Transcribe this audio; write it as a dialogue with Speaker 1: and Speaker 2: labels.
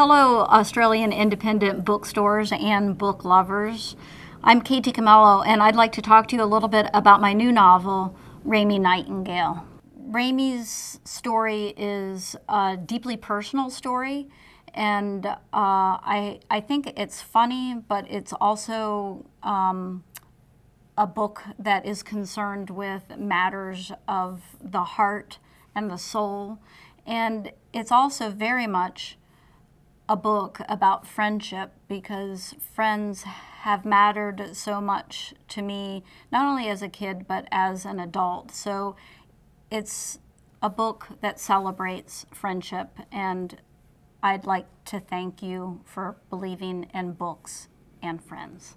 Speaker 1: Hello, Australian independent bookstores and book lovers. I'm Kate DiCamillo, and I'd like to talk to you a little bit about my new novel, Raymie Nightingale. Raymie's story is a deeply personal story, and I think it's funny, but it's also a book that is concerned with matters of the heart and the soul, and it's also very much a book about friendship, because friends have mattered so much to me, not only as a kid, but as an adult. So it's a book that celebrates friendship, and I'd like to thank you for believing in books and friends.